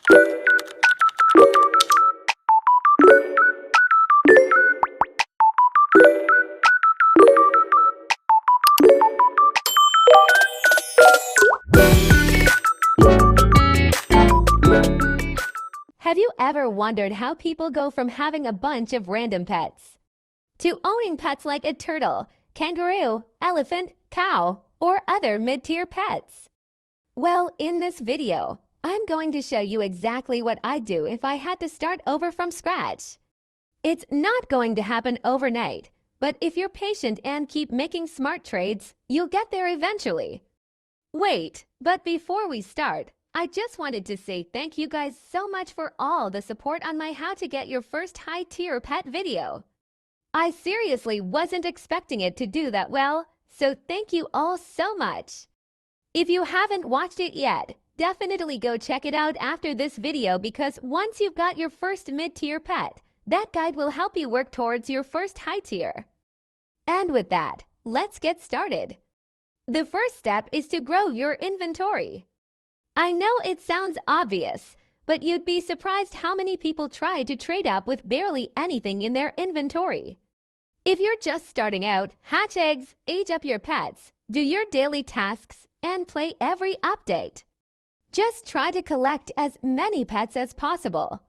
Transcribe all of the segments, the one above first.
Have you ever wondered how people go from having a bunch of random pets to owning pets like a turtle, kangaroo, elephant, cow, or other mid-tier pets? Well, in this video, I'm going to show you exactly what I'd do if I had to start over from scratch. It's not going to happen overnight, but if you're patient and keep making smart trades, you'll get there eventually. Wait, but before we start, I just wanted to say thank you guys so much for all the support on my how to get your first high-tier pet video. I seriously wasn't expecting it to do that well, so thank you all so much. If you haven't watched it yet, definitely go check it out after this video because once you've got your first mid-tier pet, that guide will help you work towards your first high-tier. And with that, let's get started. The first step is to grow your inventory. I know it sounds obvious, but you'd be surprised how many people try to trade up with barely anything in their inventory. If you're just starting out, hatch eggs, age up your pets, do your daily tasks, and play every update. Just try to collect as many pets as possible.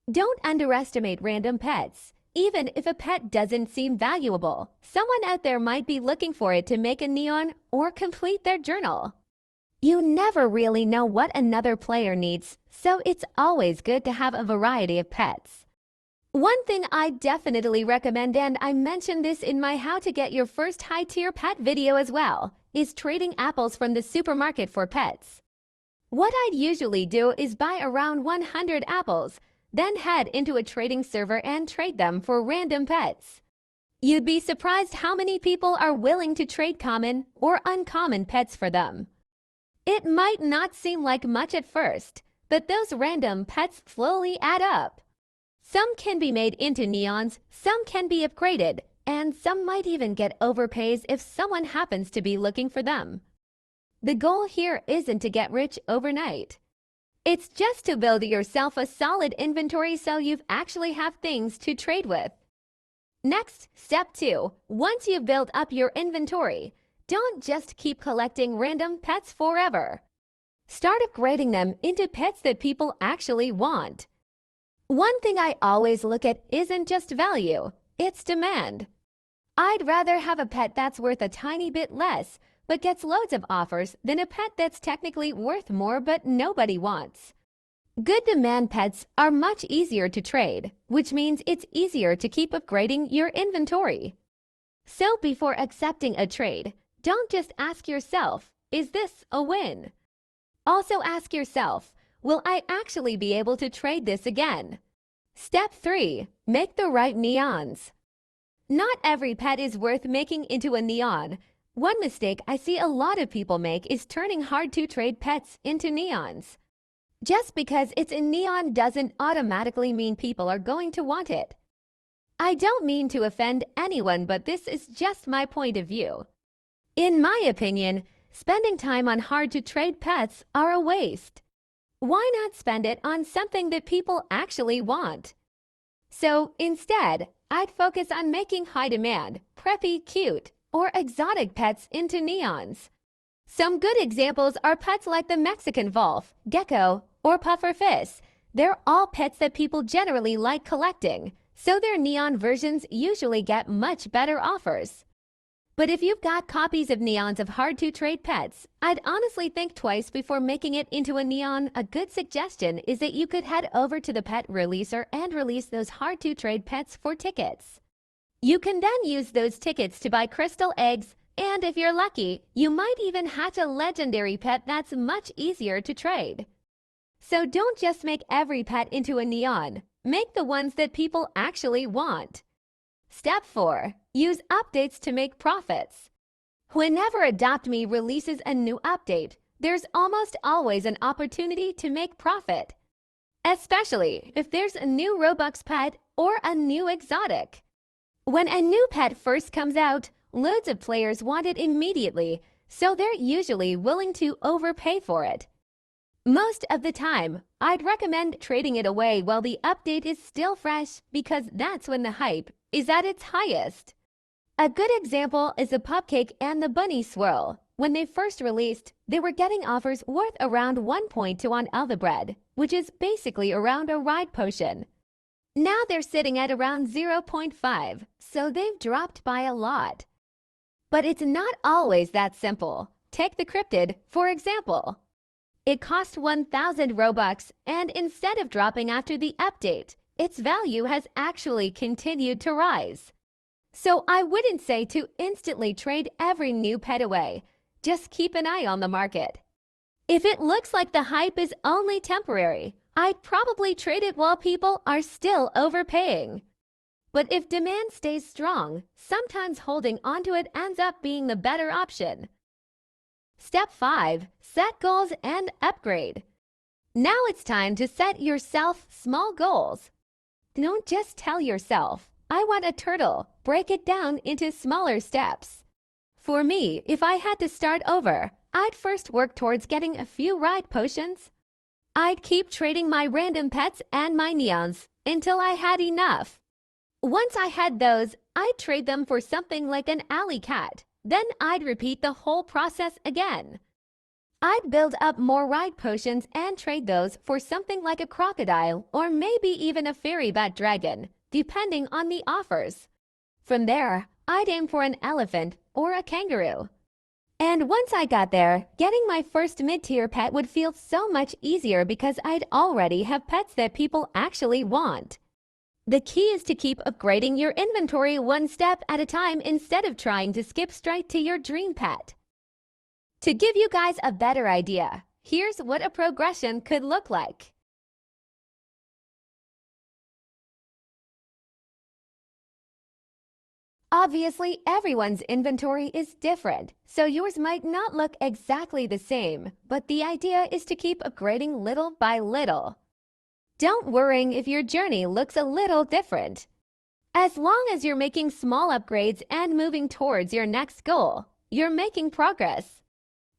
Don't underestimate random pets. Even if a pet doesn't seem valuable, someone out there might be looking for it to make a neon or complete their journal. You never really know what another player needs, so it's always good to have a variety of pets. One thing I definitely recommend, and I mentioned this in my how to get your first high-tier pet video as well, is trading apples from the supermarket for pets. What I'd usually do is buy around 100 apples, then head into a trading server and trade them for random pets. You'd be surprised how many people are willing to trade common or uncommon pets for them. It might not seem like much at first, but those random pets slowly add up. Some can be made into neons, some can be upgraded, and some might even get overpays if someone happens to be looking for them. The goal here isn't to get rich overnight. It's just to build yourself a solid inventory so you actually have things to trade with. Next, step 2. Once you've built up your inventory, don't just keep collecting random pets forever. Start upgrading them into pets that people actually want. One thing I always look at isn't just value, it's demand. I'd rather have a pet that's worth a tiny bit less, but gets loads of offers than a pet that's technically worth more but nobody wants. Good demand pets are much easier to trade, which means it's easier to keep upgrading your inventory. So before accepting a trade, don't just ask yourself, is this a win? Also ask yourself, will I actually be able to trade this again? Step 3. Make the right neons. Not every pet is worth making into a neon. One mistake I see a lot of people make is turning hard-to-trade pets into neons. Just because it's a neon doesn't automatically mean people are going to want it. I don't mean to offend anyone, but this is just my point of view. In my opinion, spending time on hard-to-trade pets are a waste. Why not spend it on something that people actually want? So instead, I'd focus on making high-demand, preppy, cute, or exotic pets into neons. Some good examples are pets like the Mexican wolf, gecko, or puffer fish. They're all pets that people generally like collecting, so their neon versions usually get much better offers. But if you've got copies of neons of hard-to-trade pets, I'd honestly think twice before making it into a neon. A good suggestion is that you could head over to the pet releaser and release those hard-to-trade pets for tickets. You can then use those tickets to buy crystal eggs, and if you're lucky, you might even hatch a legendary pet that's much easier to trade. So don't just make every pet into a neon. Make the ones that people actually want. Step 4. Use updates to make profits. Whenever Adopt Me releases a new update, there's almost always an opportunity to make profit, especially if there's a new Robux pet or a new exotic. When a new pet first comes out, loads of players want it immediately, so they're usually willing to overpay for it. Most of the time, I'd recommend trading it away while the update is still fresh because that's when the hype is at its highest. A good example is the Pupcake and the Bunny Swirl. When they first released, they were getting offers worth around 1.2 on Elva Bread, which is basically around a ride potion. Now they're sitting at around 0.5, so they've dropped by a lot. But it's not always that simple. Take the Cryptid, for example. It cost 1,000 Robux, and instead of dropping after the update, its value has actually continued to rise. So I wouldn't say to instantly trade every new pet away. Just keep an eye on the market. If it looks like the hype is only temporary, I'd probably trade it while people are still overpaying. But if demand stays strong, sometimes holding onto it ends up being the better option. Step 5. Set goals and upgrade. Now it's time to set yourself small goals. Don't just tell yourself, I want a turtle. Break it down into smaller steps. For me, if I had to start over, I'd first work towards getting a few ride potions. I'd keep trading my random pets and my neons until I had enough. Once I had those, I'd trade them for something like an alley cat. Then I'd repeat the whole process again. I'd build up more ride potions and trade those for something like a crocodile or maybe even a fairy bat dragon, depending on the offers. From there, I'd aim for an elephant or a kangaroo. And once I got there, getting my first mid-tier pet would feel so much easier because I'd already have pets that people actually want. The key is to keep upgrading your inventory one step at a time instead of trying to skip straight to your dream pet. To give you guys a better idea, here's what a progression could look like. Obviously, everyone's inventory is different, so yours might not look exactly the same, but the idea is to keep upgrading little by little. Don't worry if your journey looks a little different. As long as you're making small upgrades and moving towards your next goal, you're making progress.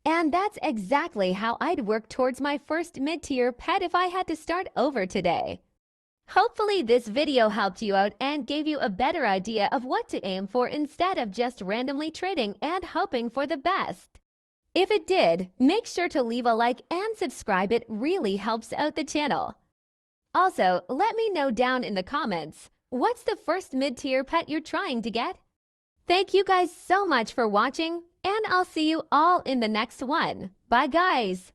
And that's exactly how I'd work towards my first mid-tier pet if I had to start over today. Hopefully this video helped you out and gave you a better idea of what to aim for instead of just randomly trading and hoping for the best. If it did, make sure to leave a like and subscribe. It really helps out the channel. Also, let me know down in the comments, what's the first mid-tier pet you're trying to get? Thank you guys so much for watching, and I'll see you all in the next one. Bye guys!